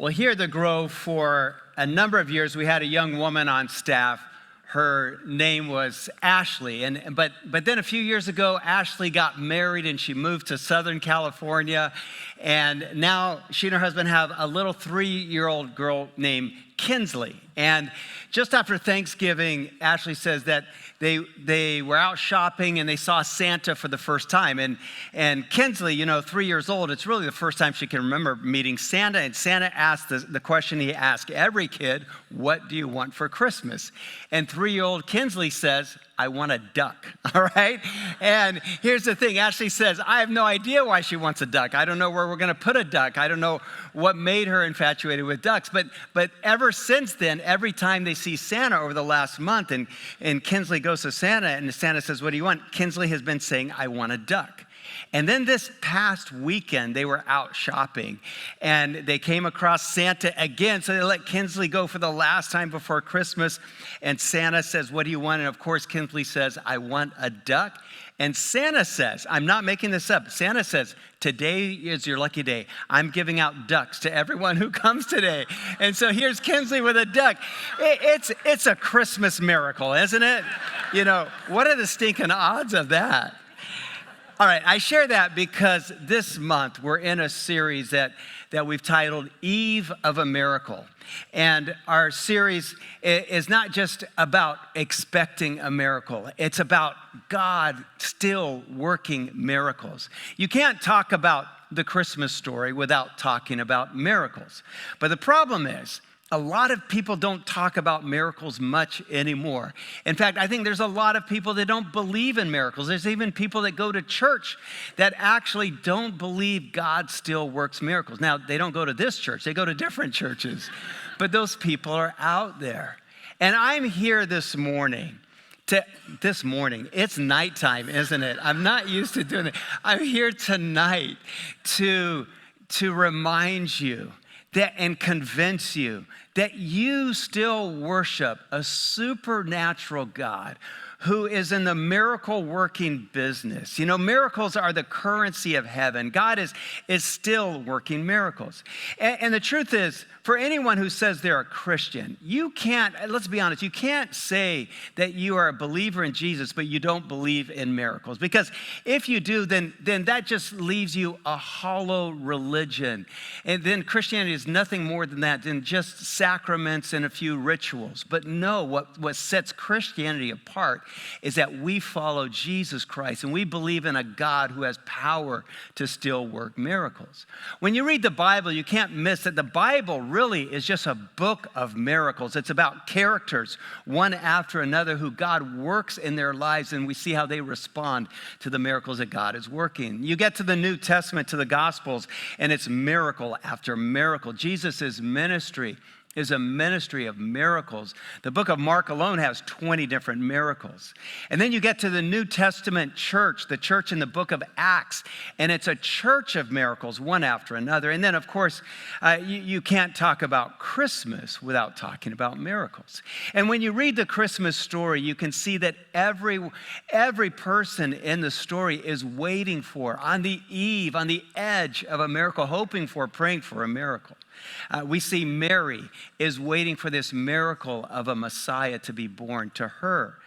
Well, here at the Grove, for a number of years, we had a young woman on staff. Her name was Ashley, but then a few years ago, Ashley got married and she moved to Southern California, and now she and her husband have a little 3-year-old girl named Kinsley. And just after Thanksgiving, Ashley says that they were out shopping and they saw Santa for the first time. And Kinsley, 3 years old, it's really the first time she can remember meeting Santa. And Santa asked the question he asked every kid, what do you want for Christmas? And 3-year-old Kinsley says, I want a duck, all right? And here's the thing, Ashley says, I have no idea why she wants a duck. I don't know where we're gonna put a duck. I don't know what made her infatuated with ducks. But ever since then, every time they see Santa over the last month, and Kinsley goes to Santa, and Santa says, what do you want? Kinsley has been saying, I want a duck. And then this past weekend, they were out shopping, and they came across Santa again. So they let Kinsley go for the last time before Christmas. And Santa says, what do you want? And of course, Kinsley says, I want a duck. And Santa says, I'm not making this up. Santa says, today is your lucky day. I'm giving out ducks to everyone who comes today. And so here's Kinsley with a duck. It's a Christmas miracle, isn't it? What are the stinking odds of that? All right, I share that because this month we're in a series that we've titled Eve of a Miracle. And our series is not just about expecting a miracle. It's about God still working miracles. You can't talk about the Christmas story without talking about miracles. But the problem is, a lot of people don't talk about miracles much anymore. In fact, I think there's a lot of people that don't believe in miracles. There's even people that go to church that actually don't believe God still works miracles. Now, they don't go to this church. They go to different churches. But those people are out there. And I'm here this morning. It's nighttime, isn't it? I'm not used to doing it. I'm here tonight to remind you and convince you that you still worship a supernatural God who is in the miracle working business. Miracles are the currency of heaven. God is still working miracles. And the truth is, for anyone who says they're a Christian, let's be honest, you can't say that you are a believer in Jesus, but you don't believe in miracles. Because if you do, then that just leaves you a hollow religion. And then Christianity is nothing more than that, than just sacraments and a few rituals. But no, what sets Christianity apart is that we follow Jesus Christ and we believe in a God who has power to still work miracles. When you read the Bible, you can't miss that the Bible really is just a book of miracles. It's about characters, one after another, who God works in their lives, and we see how they respond to the miracles that God is working. You get to the New Testament, to the Gospels, and it's miracle after miracle. Jesus' ministry is a ministry of miracles. The book of Mark alone has 20 different miracles. And then you get to the New Testament church, the church in the book of Acts, and it's a church of miracles, one after another. And then, of course, you can't talk about Christmas without talking about miracles. And when you read the Christmas story, you can see that every person in the story is waiting for, on the eve, on the edge of a miracle, hoping for, praying for a miracle. We see Mary is waiting for this miracle of a Messiah to be born to her.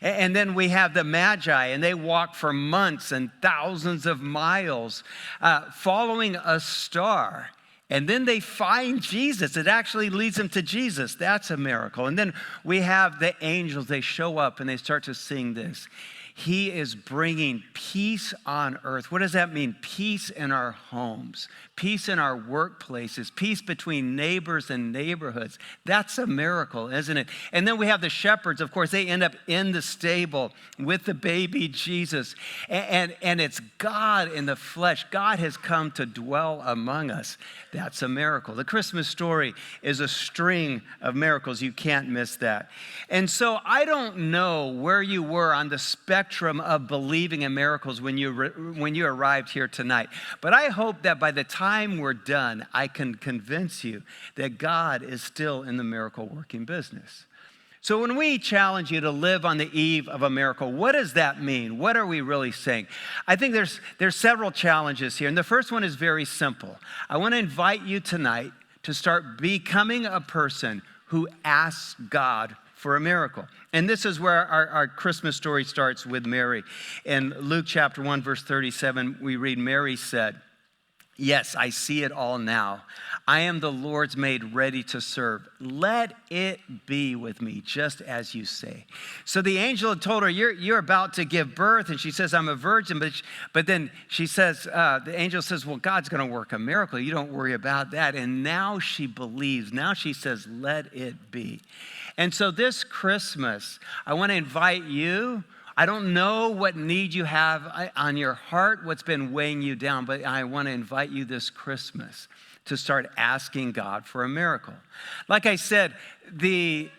And then we have the Magi, and they walk for months and thousands of miles following a star. And then they find Jesus. It actually leads them to Jesus. That's a miracle. And then we have the angels. They show up and they start to sing this. He is bringing peace on earth. What does that mean? Peace in our homes, peace in our workplaces, peace between neighbors and neighborhoods. That's a miracle, isn't it? And then we have the shepherds. Of course, they end up in the stable with the baby Jesus. And it's God in the flesh. God has come to dwell among us. That's a miracle. The Christmas story is a string of miracles. You can't miss that. And so I don't know where you were on the spectrum of believing in miracles when you arrived here tonight. But I hope that by the time we're done, I can convince you that God is still in the miracle working business. So when we challenge you to live on the eve of a miracle, what does that mean? What are we really saying? I think there's several challenges here. And the first one is very simple. I want to invite you tonight to start becoming a person who asks God for a miracle. And this is where our Christmas story starts with Mary. In Luke chapter 1, verse 37, we read, Mary said, "Yes, I see it all now. I am the Lord's maid ready to serve. Let it be with me just as you say." So the angel had told her, you're about to give birth. And she says, I'm a virgin. But then she says, the angel says, well, God's going to work a miracle. You don't worry about that. And now she believes. Now she says, let it be. And so this Christmas, I want to invite you. I don't know what need you have on your heart, what's been weighing you down, but I want to invite you this Christmas to start asking God for a miracle. Like I said, the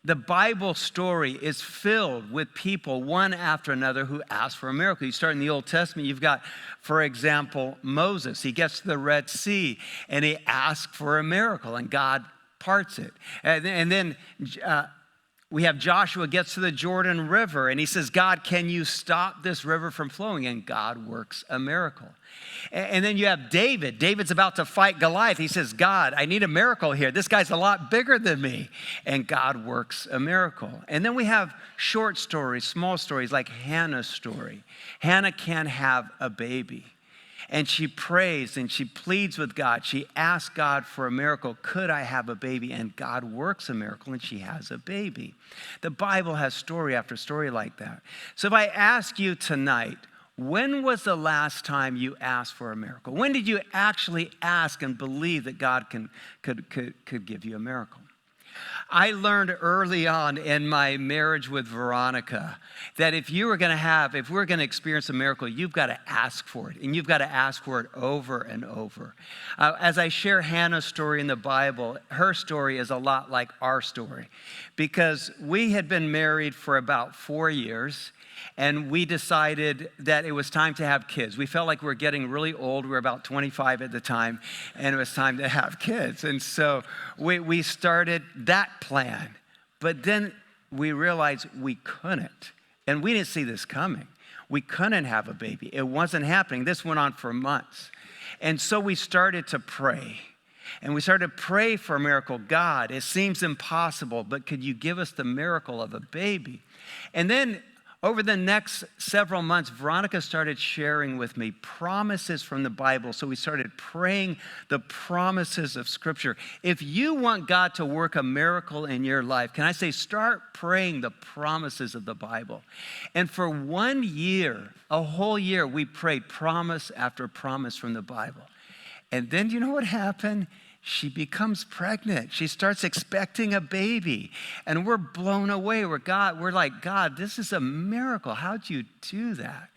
Bible story is filled with people, one after another, who ask for a miracle. You start in the Old Testament, you've got, for example, Moses. He gets to the Red Sea, and he asks for a miracle, and God parts it. And then we have Joshua gets to the Jordan River, and he says, God, can you stop this river from flowing? And God works a miracle. And then you have David. David's about to fight Goliath. He says, God, I need a miracle here. This guy's a lot bigger than me. And God works a miracle. And then we have short stories, small stories, like Hannah's story. Hannah can't have a baby. And she prays and she pleads with God. She asks God for a miracle. Could I have a baby? And God works a miracle and she has a baby. The Bible has story after story like that. So if I ask you tonight, when was the last time you asked for a miracle? When did you actually ask and believe that God could give you a miracle? I learned early on in my marriage with Veronica that if we're going to experience a miracle, you've got to ask for it. And you've got to ask for it over and over. As I share Hannah's story in the Bible, her story is a lot like our story. Because we had been married for about 4 years. And we decided that it was time to have kids. We felt like we were getting really old. We were about 25 at the time, and it was time to have kids. And so we started that plan. But then we realized we couldn't. And we didn't see this coming. We couldn't have a baby. It wasn't happening. This went on for months. And so we started to pray. And we started to pray for a miracle. God, it seems impossible, but could you give us the miracle of a baby? And then over the next several months, Veronica started sharing with me promises from the Bible. So we started praying the promises of Scripture. If you want God to work a miracle in your life, can I say, start praying the promises of the Bible. And for 1 year, a whole year, we prayed promise after promise from the Bible. And then do you know what happened? She becomes pregnant. She starts expecting a baby. And we're blown away. We're like, God, this is a miracle. How'd you do that?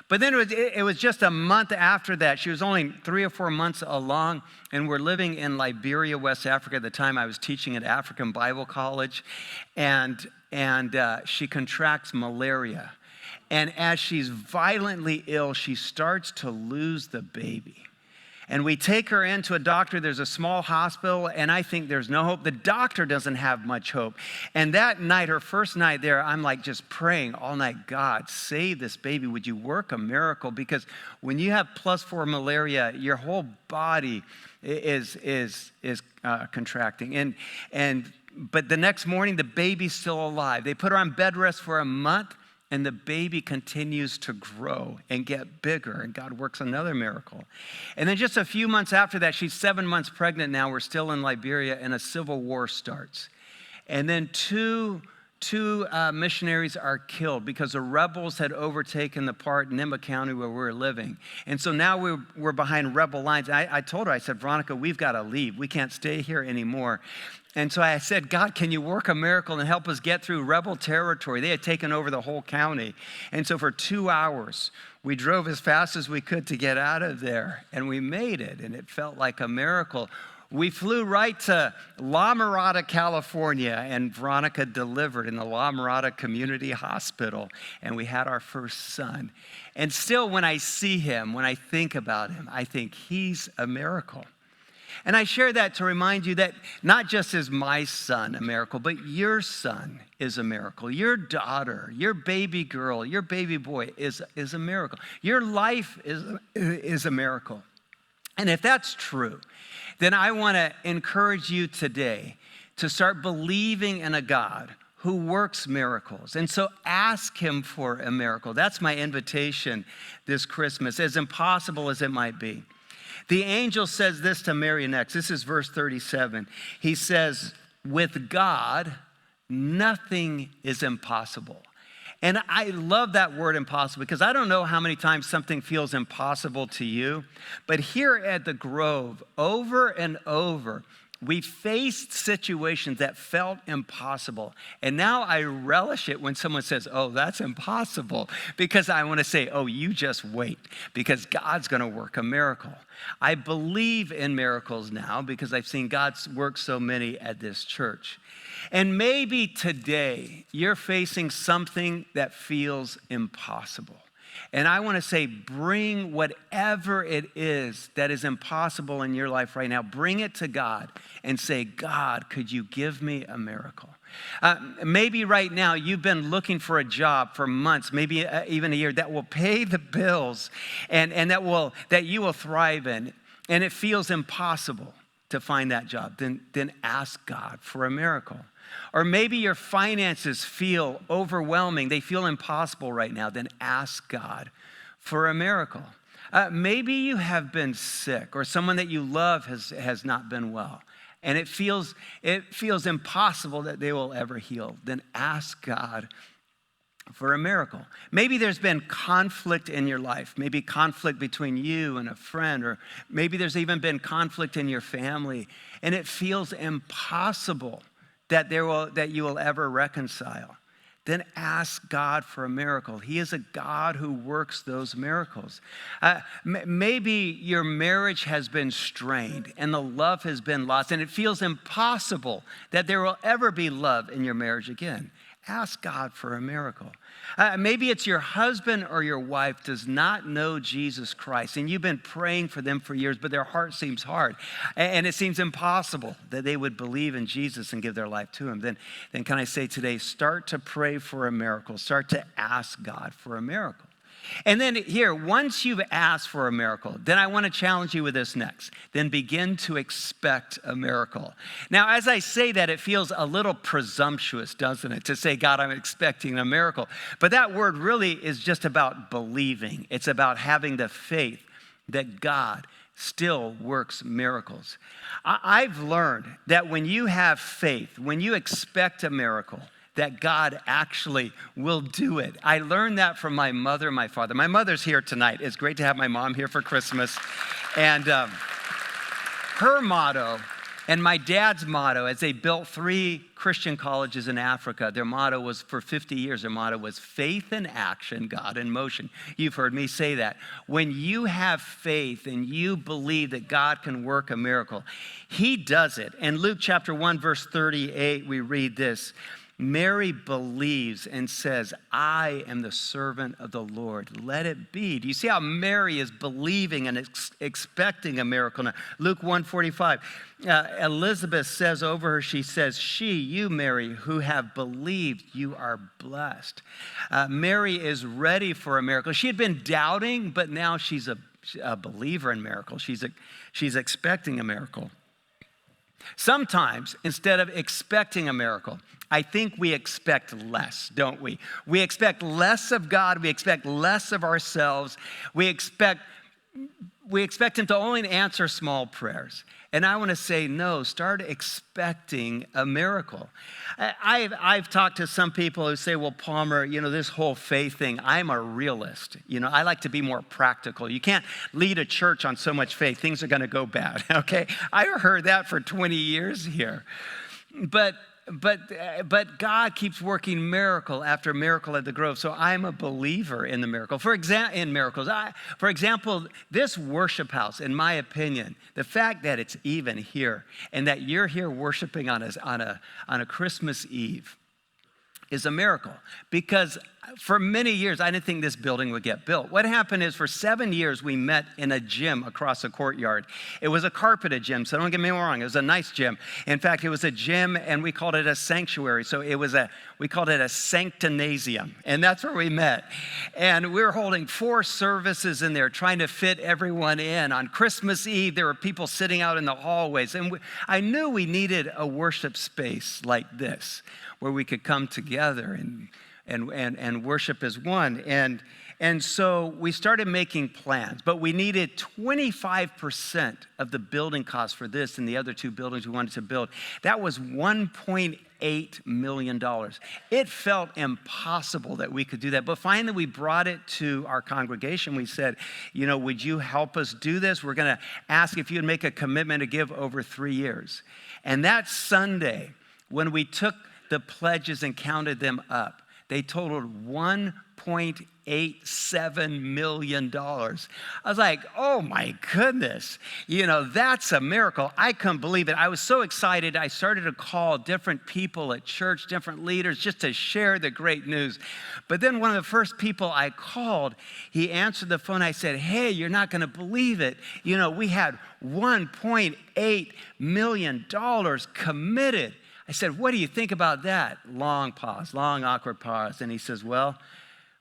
But then it was just a month after that. She was only 3 or 4 months along. And we're living in Liberia, West Africa. At the time, I was teaching at African Bible College. And she contracts malaria. And as she's violently ill, she starts to lose the baby. And we take her into a doctor. There's a small hospital, and I think there's no hope. The doctor doesn't have much hope. And that night, her first night there, I'm like just praying all night, God, save this baby. Would you work a miracle? Because when you have +4 malaria, your whole body is contracting. But the next morning, the baby's still alive. They put her on bed rest for a month. And the baby continues to grow and get bigger, and God works another miracle. And then just a few months after that, she's 7 months pregnant now. We're still in Liberia, and a civil war starts. And then two missionaries are killed because the rebels had overtaken the part in Nimba County where we're living. And so now we're behind rebel lines. I told her, I said, Veronica, we've got to leave. We can't stay here anymore. And so I said, God, can you work a miracle and help us get through rebel territory? They had taken over the whole county. And so for 2 hours, we drove as fast as we could to get out of there. And we made it, and it felt like a miracle. We flew right to La Mirada, California, and Veronica delivered in the La Mirada Community Hospital, and we had our first son. And still, when I see him, when I think about him, I think he's a miracle. And I share that to remind you that not just is my son a miracle, but your son is a miracle. Your daughter, your baby girl, your baby boy is a miracle. Your life is a miracle. And if that's true, then I want to encourage you today to start believing in a God who works miracles. And so ask him for a miracle. That's my invitation this Christmas, as impossible as it might be. The angel says this to Mary next. This is verse 37. He says, with God, nothing is impossible. And I love that word impossible because I don't know how many times something feels impossible to you, but here at the Grove, over and over, we faced situations that felt impossible. And now I relish it when someone says, oh, that's impossible, because I want to say, oh, you just wait, because God's going to work a miracle. I believe in miracles now because I've seen God work so many at this church. And maybe today you're facing something that feels impossible. And I want to say, bring whatever it is that is impossible in your life right now, bring it to God and say, God, could you give me a miracle? Maybe right now you've been looking for a job for months, maybe even a year, that will pay the bills and that you will thrive in, and it feels impossible to find that job. Then ask God for a miracle. Or maybe your finances feel overwhelming. They feel impossible right now. Then ask God for a miracle. Maybe you have been sick, or someone that you love has not been well, and it feels impossible that they will ever heal. Then ask God for a miracle. Maybe there's been conflict in your life, maybe conflict between you and a friend, or maybe there's even been conflict in your family, and it feels impossible that you will ever reconcile. Then ask God for a miracle. He is a God who works those miracles. Maybe your marriage has been strained and the love has been lost, and it feels impossible that there will ever be love in your marriage again. Ask God for a miracle. Maybe it's your husband or your wife does not know Jesus Christ, and you've been praying for them for years, but their heart seems hard, and it seems impossible that they would believe in Jesus and give their life to him. Then can I say today, start to pray for a miracle. Start to ask God for a miracle. And then here, once you've asked for a miracle, then I want to challenge you with this next. Then begin to expect a miracle. Now, as I say that, it feels a little presumptuous, doesn't it? To say, God, I'm expecting a miracle. But that word really is just about believing. It's about having the faith that God still works miracles. I've learned that when you have faith, when you expect a miracle, that God actually will do it. I learned that from my mother and my father. My mother's here tonight. It's great to have my mom here for Christmas. And her motto and my dad's motto, as they built 3 Christian colleges in Africa, their motto was, for 50 years, their motto was faith in action, God in motion. You've heard me say that. When you have faith and you believe that God can work a miracle, he does it. In Luke chapter 1, verse 38, we read this: Mary believes and says, I am the servant of the Lord. Let it be. Do you see how Mary is believing and expecting a miracle? Now, Luke 1:45, Elizabeth says over her, she says, you, Mary, who have believed, you are blessed. Mary is ready for a miracle. She had been doubting, but now she's a believer in miracles. She's expecting a miracle. Sometimes, instead of expecting a miracle, I think we expect less, don't we? We expect less of God. We expect less of ourselves. We expect him to only answer small prayers. And I want to say, no, start expecting a miracle. I've talked to some people who say, well, Palmer, this whole faith thing, I'm a realist. I like to be more practical. You can't lead a church on so much faith. Things are going to go bad, okay? I heard that for 20 years here. But God keeps working miracle after miracle at the Grove. So I'm a believer in the miracle. In miracles. For example, this worship house, in my opinion, the fact that it's even here and that you're here worshiping on a Christmas Eve, is a miracle, because for many years, I didn't think this building would get built. What happened is for 7 years, we met in a gym across the courtyard. It was a carpeted gym, so don't get me wrong, it was a nice gym. In fact, it was a gym, and we called it a sanctuary. So we called it a sanctinasium, and that's where we met. And we were holding 4 services in there, trying to fit everyone in. On Christmas Eve, there were people sitting out in the hallways, and I knew we needed a worship space like this, where we could come together and worship as one. And so we started making plans, but we needed 25% of the building costs for this and the other 2 buildings we wanted to build. That was $1.8 million. It felt impossible that we could do that. But finally, we brought it to our congregation. We said, would you help us do this? We're going to ask if you'd make a commitment to give over 3 years. And that Sunday, when we took the pledges and counted them up, they totaled $1.87 million. I was like, oh my goodness, that's a miracle. I couldn't believe it. I was so excited. I started to call different people at church, different leaders, just to share the great news. But then one of the first people I called, he answered the phone. I said, hey, you're not going to believe it. We had $1.8 million committed. I said, what do you think about that? Long pause, long awkward pause. And he says, well,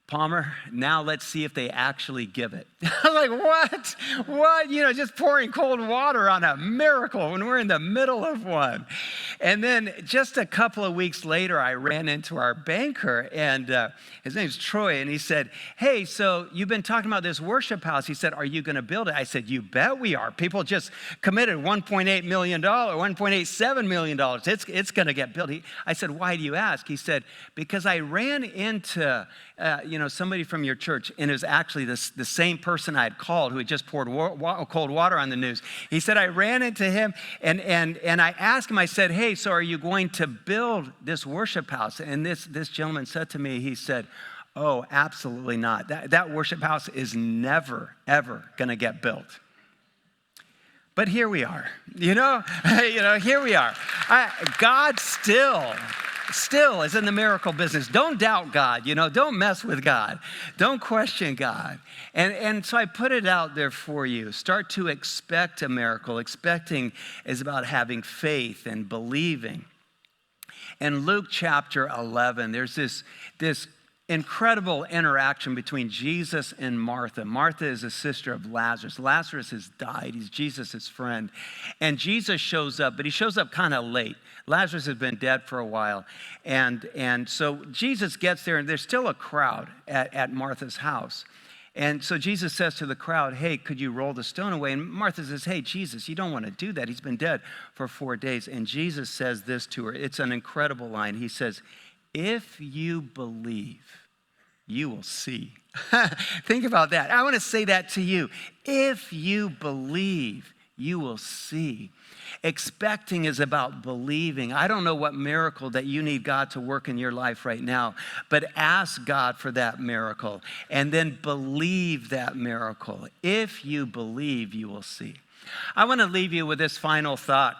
Palmer, now let's see if they actually give it. I'm like, what? What? Just pouring cold water on a miracle when we're in the middle of one. And then just a couple of weeks later, I ran into our banker, and his name's Troy, and he said, hey, so you've been talking about this worship house. He said, are you going to build it? I said, you bet we are. People just committed $1.8 million, $1.87 million. It's going to get built. I said, why do you ask? He said, because I ran into somebody from your church, and it was actually the same person I had called who had just poured cold water on the news. He said, I ran into him, and I asked him, I said, hey, so are you going to build this worship house? And this gentleman said to me, he said, oh, absolutely not. That worship house is never, ever going to get built. But here we are, here we are. God still is in the miracle business. Don't doubt God, don't mess with God. Don't question God. And so I put it out there for you. Start to expect a miracle. Expecting is about having faith and believing. In Luke chapter 11, there's this incredible interaction between Jesus and Martha. Martha is a sister of Lazarus. Lazarus has died. He's Jesus' friend. And Jesus shows up, but he shows up kind of late. Lazarus has been dead for a while. And so Jesus gets there, and there's still a crowd at Martha's house. And so Jesus says to the crowd, hey, could you roll the stone away? And Martha says, hey, Jesus, you don't want to do that. He's been dead for 4 days. And Jesus says this to her. It's an incredible line. He says, if you believe, you will see. Think about that. I want to say that to you. If you believe, you will see. Expecting is about believing. I don't know what miracle that you need God to work in your life right now, but ask God for that miracle and then believe that miracle. If you believe, you will see. I want to leave you with this final thought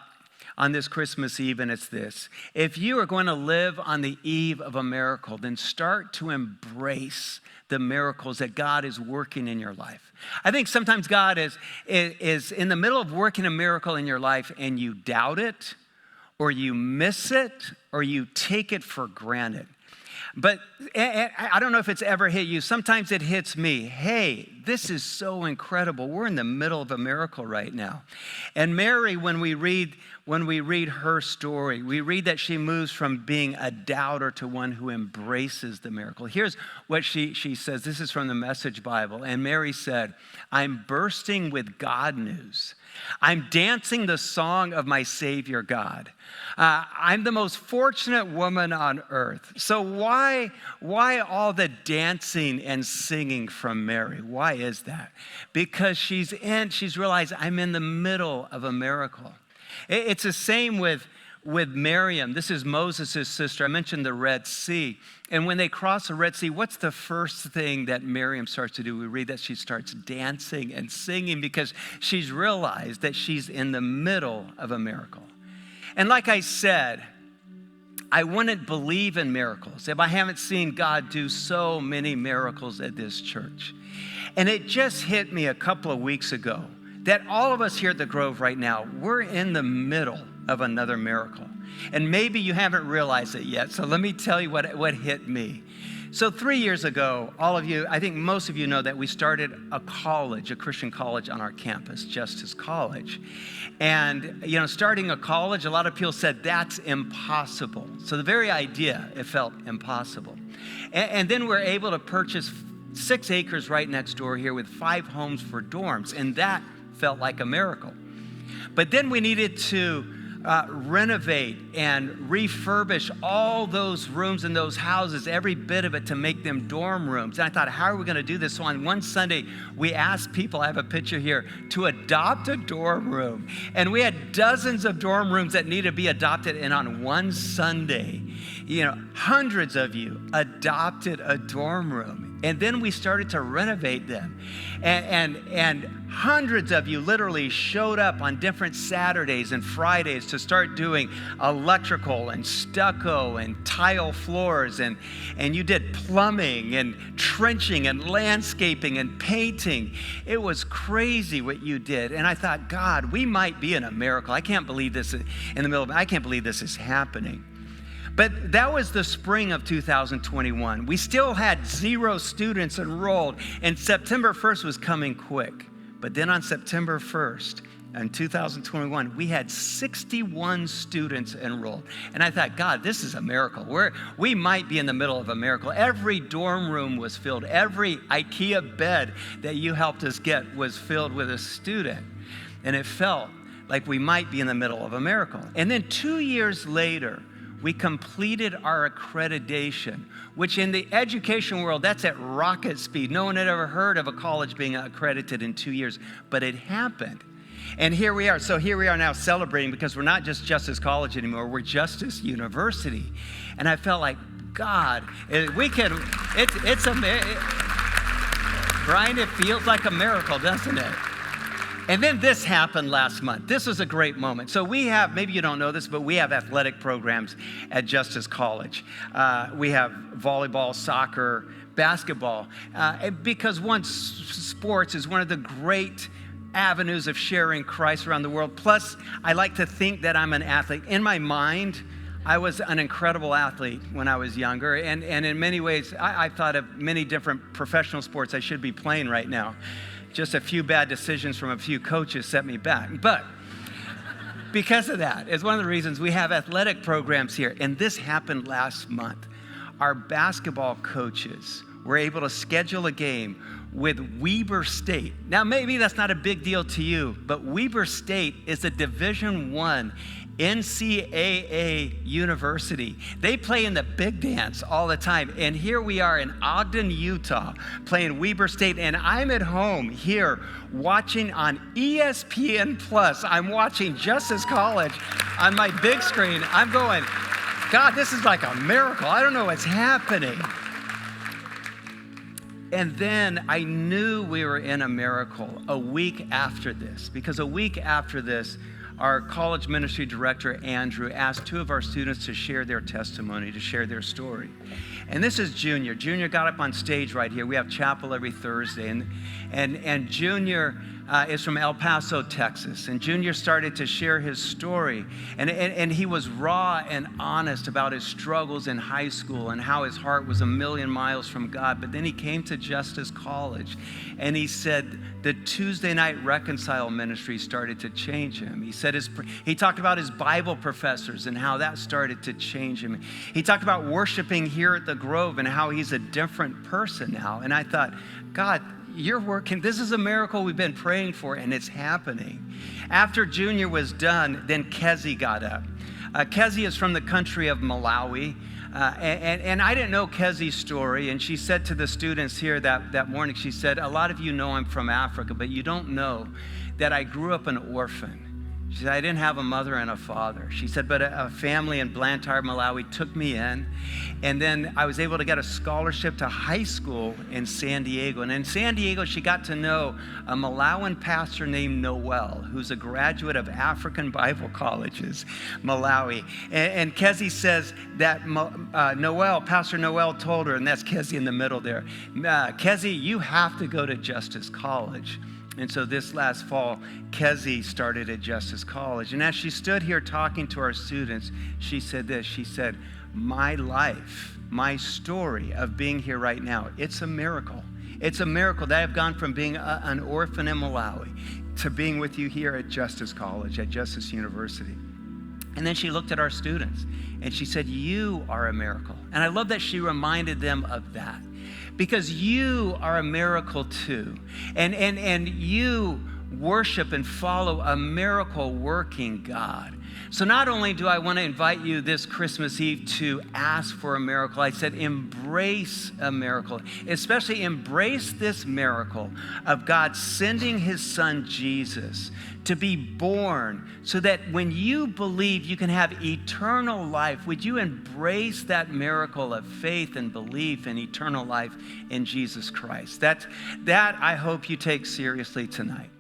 on this Christmas Eve, and it's this. If you are going to live on the eve of a miracle, then start to embrace the miracles that God is working in your life. I think sometimes God is in the middle of working a miracle in your life, and you doubt it, or you miss it, or you take it for granted. But I don't know if it's ever hit you. Sometimes it hits me. Hey, this is so incredible. We're in the middle of a miracle right now. And Mary, when we read her story, we read that she moves from being a doubter to one who embraces the miracle. Here's what she says. This is from the Message Bible. And Mary said, I'm bursting with God news. I'm dancing the song of my Savior God. I'm the most fortunate woman on earth. So why all the dancing and singing from Mary? Why is that? Because she's realized I'm in the middle of a miracle. It's the same with Miriam. This is Moses' sister. I mentioned the Red Sea. And when they cross the Red Sea, what's the first thing that Miriam starts to do? We read that she starts dancing and singing because she's realized that she's in the middle of a miracle. And like I said, I wouldn't believe in miracles if I haven't seen God do so many miracles at this church. And it just hit me a couple of weeks ago that all of us here at the Grove right now, we're in the middle of another miracle. And maybe you haven't realized it yet, so let me tell you what hit me. So 3 years ago, all of you, I think most of you know that we started a college, a Christian college on our campus, Justice College. And, starting a college, a lot of people said, that's impossible. So the very idea, it felt impossible. And then we're able to purchase 6 acres right next door here with 5 homes for dorms, and that felt like a miracle. But then we needed to renovate and refurbish all those rooms in those houses, every bit of it, to make them dorm rooms. And I thought, how are we going to do this? So on one Sunday, we asked people, I have a picture here, to adopt a dorm room. And we had dozens of dorm rooms that needed to be adopted. And on one Sunday, hundreds of you adopted a dorm room. And then we started to renovate them. And hundreds of you literally showed up on different Saturdays and Fridays to start doing electrical and stucco and tile floors. And you did plumbing and trenching and landscaping and painting. It was crazy what you did. And I thought, God, we might be in a miracle. I can't believe this is happening. But that was the spring of 2021. We still had 0 students enrolled, and September 1st was coming quick. But then on September 1st, in 2021, we had 61 students enrolled. And I thought, God, this is a miracle. We might be in the middle of a miracle. Every dorm room was filled. Every IKEA bed that you helped us get was filled with a student. And it felt like we might be in the middle of a miracle. And then 2 years later, we completed our accreditation, which in the education world, that's at rocket speed. No one had ever heard of a college being accredited in 2 years, but it happened. And here we are. So here we are now celebrating, because we're not just Justice College anymore, we're Justice University. And I felt like, God, it's amazing. Brian, it feels like a miracle, doesn't it? And then this happened last month. This was a great moment. So we have, maybe you don't know this, but we have athletic programs at Justice College. We have volleyball, soccer, basketball, because sports is one of the great avenues of sharing Christ around the world. Plus, I like to think that I'm an athlete. In my mind, I was an incredible athlete when I was younger. And in many ways, I thought of many different professional sports I should be playing right now. Just a few bad decisions from a few coaches set me back. But because of that, it's one of the reasons we have athletic programs here. And this happened last month. Our basketball coaches were able to schedule a game with Weber State. Now, maybe that's not a big deal to you, but Weber State is a Division I NCAA university. They play in the big dance all the time. And here we are in Ogden, Utah, playing Weber State. And I'm at home here watching on ESPN Plus. I'm watching Justice College on my big screen. I'm going, God, this is like a miracle. I don't know what's happening. And then I knew we were in a miracle a week after this, because a week after this, our college ministry director, Andrew, asked 2 of our students to share their testimony, to share their story. And this is Junior. Junior got up on stage right here. We have chapel every Thursday. And Junior is from El Paso, Texas. And Junior started to share his story. And he was raw and honest about his struggles in high school and how his heart was a million miles from God. But then he came to Justice College, and he said the Tuesday night reconcile ministry started to change him. He talked about his Bible professors and how that started to change him. He talked about worshiping here at the Grove and how he's a different person now. And I thought, God, you're working. This is a miracle we've been praying for, and it's happening. After Junior was done, then Kezi got up. Kezi is from the country of Malawi. And I didn't know Kezi's story. And she said to the students here that morning, she said, a lot of you know I'm from Africa, but you don't know that I grew up an orphan. She said, I didn't have a mother and a father. She said, but a family in Blantyre, Malawi took me in. And then I was able to get a scholarship to high school in San Diego. And in San Diego, she got to know a Malawian pastor named Noel, who's a graduate of African Bible colleges, Malawi. And Kezi says that Pastor Noel told her, and that's Kezi in the middle there, Kezi, you have to go to Justice College. And so this last fall, Kezi started at Justice College. And as she stood here talking to our students, she said this. She said, my life, my story of being here right now, it's a miracle. It's a miracle that I've gone from being an orphan in Malawi to being with you here at Justice College, at Justice University. And then she looked at our students and she said, you are a miracle. And I love that she reminded them of that. Because you are a miracle too. And you worship and follow a miracle working God. So not only do I want to invite you this Christmas Eve to ask for a miracle, I said embrace a miracle. Especially embrace this miracle of God sending his son Jesus to be born so that when you believe you can have eternal life. Would you embrace that miracle of faith and belief and eternal life in Jesus Christ? That I hope you take seriously tonight.